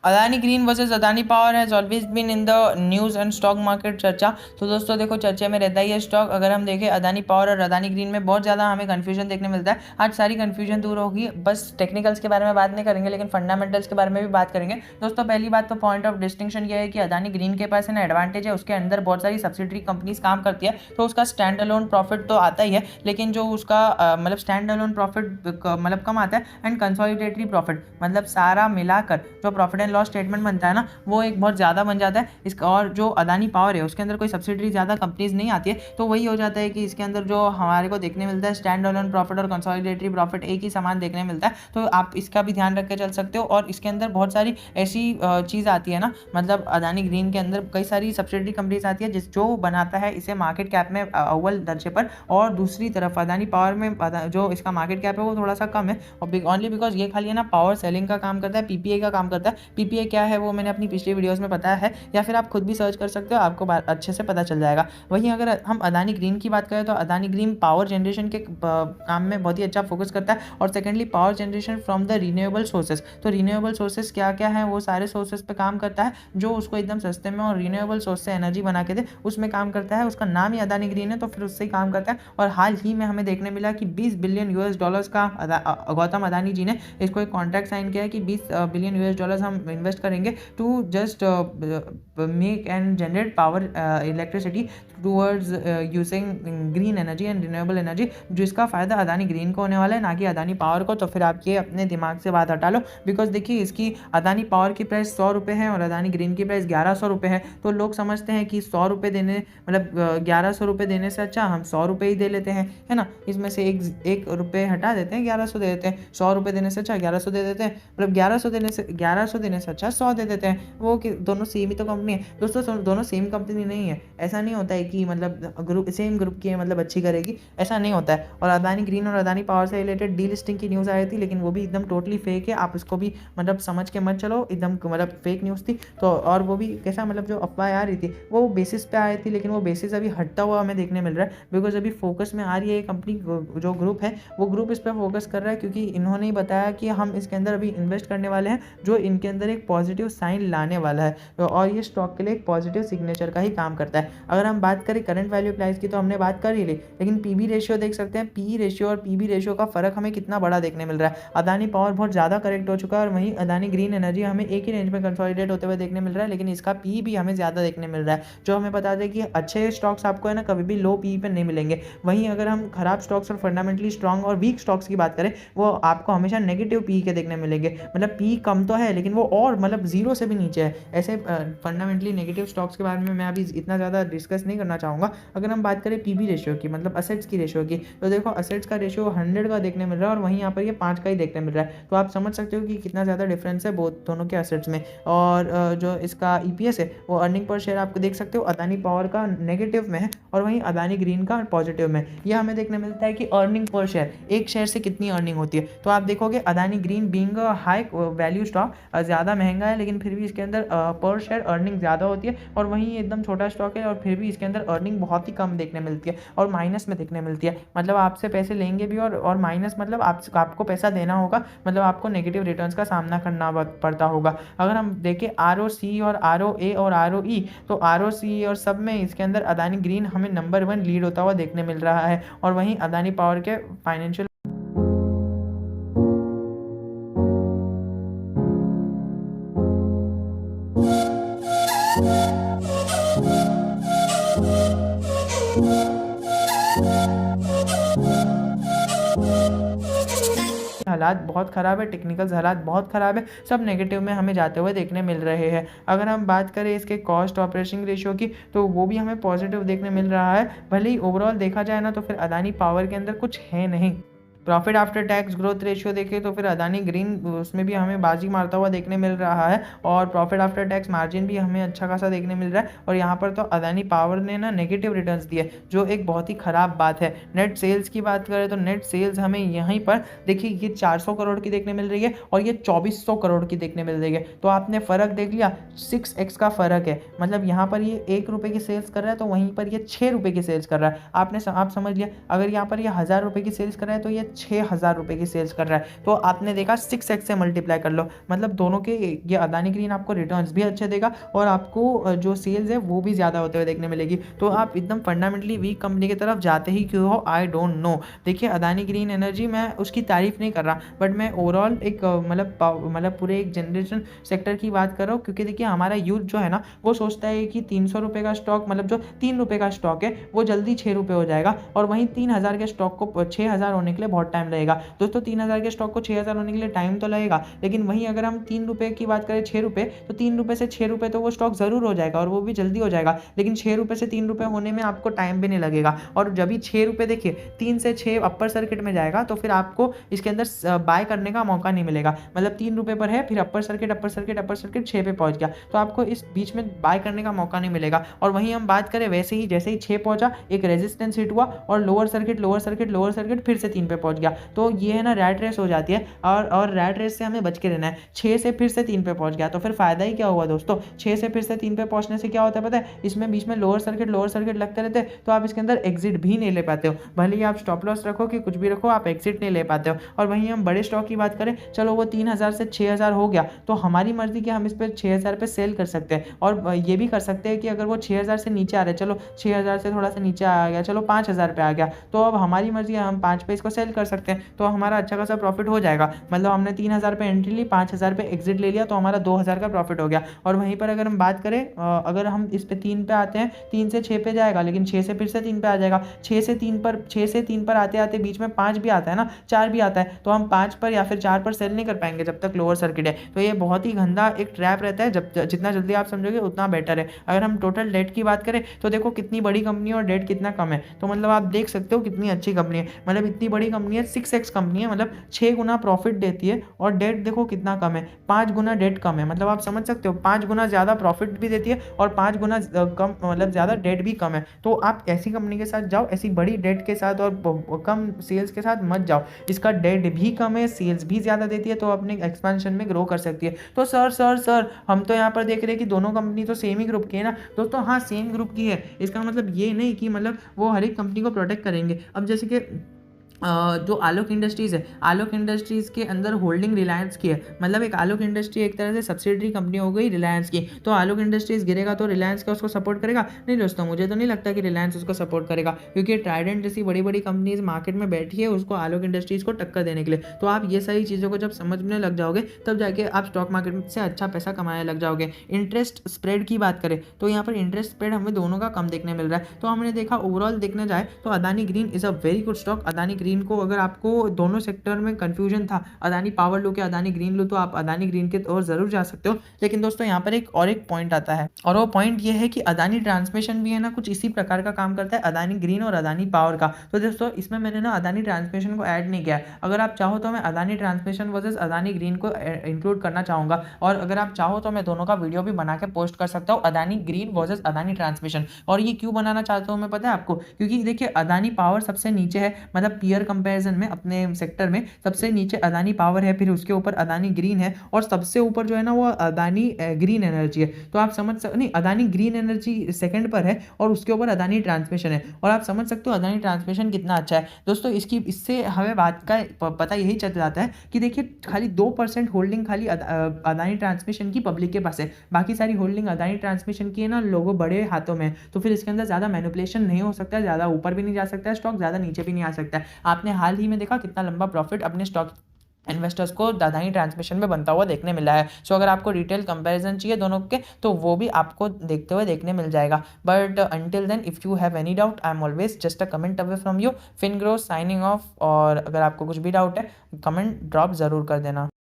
Adani green versus Adani power has always been in the news and stock market चर्चा। तो दोस्तों देखो, चर्चे में रहता ही है स्टॉक। अगर हम देखें अदानी पावर और अदानी ग्रीन में बहुत ज़्यादा हमें कंफ्यूजन देखने मिलता है। आज सारी कंफ्यूजन दूर होगी। बस टेक्निकल्स के बारे में बात नहीं करेंगे, लेकिन फंडामेंटल्स के बारे में भी बात करेंगे। दोस्तों पहली बात तो पॉइंट ऑफ डिस्टिंक्शन ये है कि अदानी ग्रीन के पास है ना एडवांटेज है, उसके अंदर बहुत सारी सब्सिडरी कंपनीज काम करती है, तो उसका स्टैंड अलोन प्रॉफिट तो आता ही है, लेकिन जो उसका मतलब स्टैंड अलोन प्रॉफिट मतलब कम आता है एंड कंसोलिडेटरी प्रॉफिट मतलब सारा मिलाकर जो प्रॉफिट एंड लॉस स्टेटमेंट बनता है ना, वो एक बहुत ज़्यादा बन जाता है इसका। और जो अदानी पावर है उसके अंदर कोई सब्सिडरी ज़्यादा कंपनीज नहीं आती है, तो वही हो जाता है कि इसके अंदर जो हमारे को देखने मिलता है स्टैंड अलोन प्रॉफिट और कंसोलिडेटरी प्रॉफिट एक ही समान देखने मिलता है। तो आप इसका भी ध्यान रख के चल सकते हो। और इसके अंदर बहुत सारी ऐसी चीज़ आती है ना, मतलब अदानी ग्रीन के अंदर कई सारी सब्सिडरी कंपनीज आती है जिस जो बनाता है इसे मार्केट कैप में अव्वल दर्जे पर। और दूसरी तरफ अदानी पावर में जो इसका मार्केट कैप है वो थोड़ा सा कम है, और ओनली बिकॉज ये खाली है ना पावर सेलिंग का काम करता है, पीपीए का काम करता है। पीपीए क्या है वो मैंने अपनी पिछली वीडियोस में बताया है, या फिर आप खुद भी सर्च कर सकते हो, आपको अच्छे से पता चल जाएगा। वहीं अगर हम अदानी ग्रीन की बात करें तो अदानी ग्रीन पावर जनरेशन के काम में बहुत ही अच्छा फोकस करता है। और secondly power generation from the renewable sources. तो रीन्यूएबल सोर्सेज क्या क्या है, वो सारे सोर्सेज पे काम करता है जो उसको एकदम सस्ते में और रीन्यूएबल सोर्स से एनर्जी बना के दे, उसमें काम करता है। उसका नाम ही अदानी ग्रीन है, तो फिर उससे ही काम करता है। और हाल ही में हमें देखने मिला कि 20 बिलियन यूएस डॉलर्स का गौतम अदानी जी ने इसको एक कॉन्ट्रैक्ट साइन किया है कि 20 बिलियन यूएस डॉलर्स हम इन्वेस्ट करेंगे to just make and generate power electricity towards using green energy and renewable energy, जिसका फ़ायदा अदानी ग्रीन को होने वाला है, ना कि अदानी पावर को। तो फिर आप ये अपने दिमाग से बात हटा लो, बिकॉज देखिए इसकी अदानी पावर की प्राइस 100 रुपये है और अदानी ग्रीन की प्राइस 1100 रुपये है। तो लोग समझते हैं कि 100 रुपये देने मतलब 1100 रुपये देने से अच्छा हम 100 रुपये ही दे लेते हैं, है ना। इसमें से एक रुपये हटा देते हैं, 1100 दे देते हैं। 100 रुपये देने से अच्छा 1100 दे देते हैं, मतलब 1100 देने से अच्छा 100 दे देते हैं। वो कि दोनों सेम ही तो कंपनी है दोस्तों, दोनों सेम कंपनी नहीं है। ऐसा नहीं होता है कि मतलब ग्रुप सेम ग्रुप की है मतलब अच्छी करेगी, ऐसा नहीं होता है। और अदानी ग्रीन और अदानी पावर से रिलेटेड डीलिस्टिंग की न्यूज़ आई थी, लेकिन वो भी एकदम टोटली फेक है। आप इसको भी मतलब समझ के मत चलो, एकदम मतलब फेक न्यूज़ थी। तो और वो भी कैसा, मतलब जो अफवाह आ रही थी वो बेसिस पे आई थी, लेकिन वो बेसिस अभी हटता हुआ हमें देखने मिल रहा है, बिकॉज अभी फोकस में आ रही है कंपनी जो ग्रुप है, वो ग्रुप इस पर फोकस कर रहा है, क्योंकि इन्होंने ही बताया कि हम इसके अंदर अभी इन्वेस्ट करने वाले हैं जो इनके अंदर एक पॉजिटिव साइन लाने वाला है। और ये स्टॉक के लिए एक पॉजिटिव सिग्नेचर का ही काम करता है। अगर हम बात करें करंट वैल्यू प्राइस की तो हमने बात कर ही ली, लेकिन पीबी रेशियो देख सकते हैं। पी रेशियो और पीबी रेशियो का फर्क हमें कितना बड़ा देखने मिल रहा है। अदानी पावर बहुत ज़्यादा करेक्ट हो चुका है, और वहीं अदानी ग्रीन एनर्जी हमें एक ही रेंज में कंसोलिडेट होते हुए देखने मिल रहा है, लेकिन इसका पी भी हमें ज़्यादा देखने मिल रहा है, जो हमें बता दें कि अच्छे स्टॉक्स आपको है ना कभी भी लो पी पे नहीं मिलेंगे। वहीं अगर हम खराब स्टॉक्स और फंडामेंटली स्ट्रॉन्ग और वीक स्टॉक्स की बात करें, वो आपको हमेशा नेगेटिव पी के देखने मिलेंगे। मतलब पी कम तो है, लेकिन वो और मतलब जीरो से भी नीचे है। ऐसे फंडामेंटली नेगेटिव स्टॉक्स के बारे में मैं अभी इतना ज़्यादा डिस्कस नहीं करना चाहूँगा। अगर हम बात करें पीबी रेशियो की, मतलब असेट्स की रेशियो की, तो देखो असेट्स का रेशियो 100 का देखने मिल रहा है, और वहीं यहाँ पर ये 5 का ही देखने मिल रहा है। तो आप समझ सकते हो कि कितना ज़्यादा डिफरेंस है दोनों के असेट्स में। और जो इसका ईपीएस है वो अर्निंग पर शेयर आपको देख सकते हो, अदानी पावर का नेगेटिव में है और वहीं अदानी ग्रीन का पॉजिटिव में। यह हमें देखने मिलता है कि अर्निंग पर शेयर, एक शेयर से कितनी अर्निंग होती है। तो आप देखोगे Adani green being high value stock ज़्यादा महंगा है, लेकिन फिर भी इसके अंदर पर शेयर अर्निंग ज़्यादा होती है। और वहीं ये एकदम छोटा स्टॉक है और फिर भी इसके अंदर अर्निंग बहुत ही कम देखने मिलती है और माइनस में देखने मिलती है। मतलब आपसे पैसे लेंगे भी और माइनस, मतलब आपको पैसा देना होगा, मतलब आपको नेगेटिव रिटर्न्स का सामना करना पड़ता होगा। अगर हम देखें ROC और ROA और ROE, तो ROC और सब में इसके अंदर अदानी ग्रीन हमें नंबर 1 लीड होता हुआ देखने मिल रहा है। और वहीं अदानी पावर के फाइनेंशियल हालात बहुत ख़राब है, टेक्निकल्स हालात बहुत ख़राब है, सब नेगेटिव में हमें जाते हुए देखने मिल रहे हैं। अगर हम बात करें इसके कॉस्ट ऑपरेटिंग रेशियो की, तो वो भी हमें पॉजिटिव देखने मिल रहा है। भले ही ओवरऑल देखा जाए ना, तो फिर अदानी पावर के अंदर कुछ है नहीं। Profit after tax growth ratio देखें तो फिर अदानी ग्रीन उसमें भी हमें बाजी मारता हुआ देखने मिल रहा है, और प्रॉफिट आफ्टर टैक्स मार्जिन भी हमें अच्छा खासा देखने मिल रहा है। और यहाँ पर तो अदानी पावर ने ना नेगेटिव रिटर्न्स दिए, जो एक बहुत ही ख़राब बात है। नेट सेल्स की बात करें तो नेट सेल्स हमें यहीं पर देखिए ये 400 करोड़ की देखने मिल रही है और ये 2400 करोड़ की देखने मिल रही है। तो आपने फ़र्क देख लिया, 6x का फ़र्क है। मतलब यहाँ पर ये 1 रुपये की सेल्स कर रहा है, तो वहीं पर ये 6 रुपये की सेल्स कर रहा है। आप समझ लिया, अगर यहाँ पर ये 1000 रुपये की सेल्स कर रहा है तो ये 6,000 रुपये की सेल्स कर रहा है। तो आपने देखा 6x से मल्टीप्लाई कर लो, मतलब दोनों के ये अदानी ग्रीन आपको रिटर्न्स भी अच्छे देगा और आपको जो सेल्स है वो भी ज़्यादा होते हुए देखने मिलेगी। तो आप एकदम फंडामेंटली वीक कंपनी की तरफ जाते ही क्यों हो, आई डोंट नो। देखिए अदानी ग्रीन एनर्जी, मैं उसकी तारीफ नहीं कर रहा, बट मैं ओवरऑल एक मतलब पूरे एक जनरेशन सेक्टर की बात कर रहा हूँ, क्योंकि देखिए हमारा यूथ जो है ना वो सोचता है कि 300 रुपये का स्टॉक, मतलब जो 3 रुपये का स्टॉक है वो जल्दी 6 रुपये हो जाएगा, और वहीं 3,000 के स्टॉक को 6,000 होने के लिए बहुत टाइम लगेगा। दोस्तों 3,000 के स्टॉक को 6,000 होने के लिए टाइम तो लगेगा, लेकिन वहीं अगर हम 3 रुपये की बात करें 6 रुपये, तो 3 रुपये से 6 रुपये तो वो स्टॉक ज़रूर हो जाएगा और वो भी जल्दी हो जाएगा, लेकिन 6 रुपये से 3 रुपये होने में आपको टाइम भी नहीं लगेगा। और जब भी 6 रुपये देखिए 3 से 6 अपर सर्किट में जाएगा तो फिर आपको इसके अंदर बाय करने का मौका नहीं मिलेगा। मतलब 3 रुपये पर है, फिर अपर सर्किट 6 पे पहुंच गया, तो आपको इस बीच में बाय करने का मौका नहीं मिलेगा। और वहीं हम बात करें वैसे ही, जैसे ही 6 पहुंचा एक रेजिस्टेंस हिट हुआ और लोअर सर्किट फिर से 3 पे पहुंच गया। तो ये है ना रैट रेस हो जाती है, और रैट रेस से हमें बच के रहना है। 6 से फिर से 3 पे पहुंच गया तो फिर फायदा ही क्या हुआ दोस्तों। 6 से फिर से 3 पे पहुंचने से क्या होता है पता है, इसमें बीच में लोअर सर्किट लगते रहते हैं, तो आप इसके अंदर एग्जिट भी नहीं ले पाते हो। भले ही आप स्टॉप लॉस रखो कि कुछ भी रखो, आप एग्जिट नहीं ले पाते हो। और वहीं हम बड़े स्टॉक की बात करें, चलो वो 3,000 से 6,000 हो गया, तो हमारी मर्जी कि हम इस पर 6,000 पे सेल कर सकते हैं। और ये भी कर सकते हैं कि अगर वो 6,000 से नीचे आ रहे हैं, चलो 6,000 से थोड़ा सा नीचे आ गया, चलो 5,000 पे आ गया, तो अब हमारी मर्जी है, हम 5 पे इसको सेल कर सकते हैं, तो हमारा अच्छा खासा प्रॉफिट हो जाएगा। मतलब हमने 3,000 पे एंट्री ली, 5,000 पे एग्जिट ले लिया, तो हमारा 2,000 का प्रॉफिट हो गया। और वहीं पर अगर हम बात करें, अगर हम इस पे 3 पे आते हैं, 3 से 6 पे जाएगा, लेकिन 6 से फिर से 3 पे आ जाएगा, 6 से 3 पर आते आते बीच में 5 भी आता है ना, 4 भी आता है, तो हम 5 पर या फिर 4 पर सेल नहीं कर पाएंगे जब तक लोअर सर्किट है। तो ये बहुत ही गंदा एक ट्रैप रहता है, जब जितना जल्दी आप समझोगे उतना बेटर है। अगर हम टोटल डेट की बात करें तो देखो कितनी बड़ी कंपनी है और डेट कितना कम है, तो मतलब आप देख सकते हो कितनी अच्छी कंपनी है। मतलब इतनी बड़ी कंपनी है, 6x कंपनी है, मतलब 6 गुना प्रॉफिट देती है, और डेट देखो कितना कम है, 5 गुना डेट कम है। मतलब आप समझ सकते हो 5 गुना ज़्यादा प्रॉफिट भी देती है और 5 गुना कम, मतलब ज़्यादा डेट भी कम है। तो आप ऐसी कंपनी के साथ जाओ, ऐसी बड़ी डेट के साथ और कम सेल्स के साथ मत जाओ। इसका डेट भी कम है, सेल्स भी ज़्यादा देती है, तो अपने एक्सपेंशन में ग्रो कर सकती है। तो सर हम तो यहाँ पर देख रहे हैं कि दोनों कंपनी तो सेम ही ग्रुप की है ना दोस्तों। हाँ सेम ग्रुप की है, इसका मतलब ये नहीं कि मतलब वो हर एक कंपनी को प्रोटेक्ट करेंगे। अब जैसे कि जो आलोक इंडस्ट्रीज़ है, आलोक इंडस्ट्रीज़ के अंदर होल्डिंग रिलायंस की है, मतलब एक आलोक इंडस्ट्री एक तरह से सब्सिडरी कंपनी हो गई रिलायंस की। तो आलोक इंडस्ट्रीज़ गिरेगा तो रिलायंस का उसको सपोर्ट करेगा? नहीं दोस्तों, मुझे तो नहीं लगता कि रिलायंस उसको सपोर्ट करेगा, क्योंकि ट्राइडेंट जैसी बड़ी बड़ी कंपनीज मार्केट में बैठी है उसको आलोक इंडस्ट्रीज़ को टक्कर देने के लिए। तो आप ये सारी चीज़ों को जब समझने लग जाओगे तब जाके आप स्टॉक मार्केट से अच्छा पैसा कमाने लग जाओगे। इंटरेस्ट स्प्रेड की बात करें तो यहाँ पर इंटरेस्ट स्प्रेड हमें दोनों का कम देखने मिल रहा है। तो हमने देखा ओवरऑल देखने जाए तो Adani green is a very good stock. Adani green को अगर आपको दोनों सेक्टर में कंफ्यूजन था, अदानी पावर लो कि अदानी ग्रीन लो, तो आप अदानी ग्रीन के ओर जरूर जा सकते हो। लेकिन दोस्तों यहाँ पर एक पॉइंट आता है, और वो पॉइंट ये है कि अदानी ट्रांसमिशन भी है ना कुछ इसी प्रकार का काम करता है, अदानी ग्रीन और अदानी पावर का। तो दोस्तों इसमें मैंने ना अदानी ट्रांसमिशन को ऐड नहीं किया। अगर आप चाहो तो मैं Adani transmission versus Adani green को इंक्लूड करना चाहूँगा, और अगर आप चाहो तो मैं दोनों का वीडियो भी बना के पोस्ट कर सकता हूँ, Adani green versus Adani transmission. और ये क्यों बनाना चाहता हूँ मैं पता है आपको, क्योंकि देखिए अदानी पावर सबसे नीचे है, मतलब पीयर कंपेरिजन में अपने सेक्टर में सबसे नीचे अदानी पावर है, फिर उसके ऊपर अदानी ग्रीन है, और सबसे ऊपर जो है ना वो अदानी ग्रीन एनर्जी है। तो आप समझ सकते नहीं, अदानी ग्रीन एनर्जी सेकंड पर है और उसके ऊपर अदानी ट्रांसमिशन है, और आप समझ सकते हो अदानी ट्रांसमिशन कितना अच्छा है दोस्तों। इससे हमें बात का पता यही चल जाता है कि देखिए खाली 2% होल्डिंग खाली अदानी ट्रांसमिशन की पब्लिक के पास है, बाकी सारी होल्डिंग अदानी ट्रांसमिशन की है ना लोगों बड़े हाथों में। तो फिर इसके अंदर ज़्यादा मैनिपुलेशन नहीं हो सकता, ज़्यादा ऊपर भी नहीं जा सकता है स्टॉक, ज़्यादा नीचे भी नहीं आ सकता है। आपने हाल ही में देखा कितना लंबा प्रॉफिट अपने स्टॉक इन्वेस्टर्स को अदानी ट्रांसमिशन में बनता हुआ देखने मिला है। सो अगर आपको डिटेल कंपैरिजन चाहिए दोनों के तो वो भी आपको देखते हुए देखने मिल जाएगा। But until then if you have any doubt I am always just a comment away from you. Fingrow signing off. और अगर आपको कुछ भी डाउट है कमेंट ड्रॉप ज़रूर कर देना।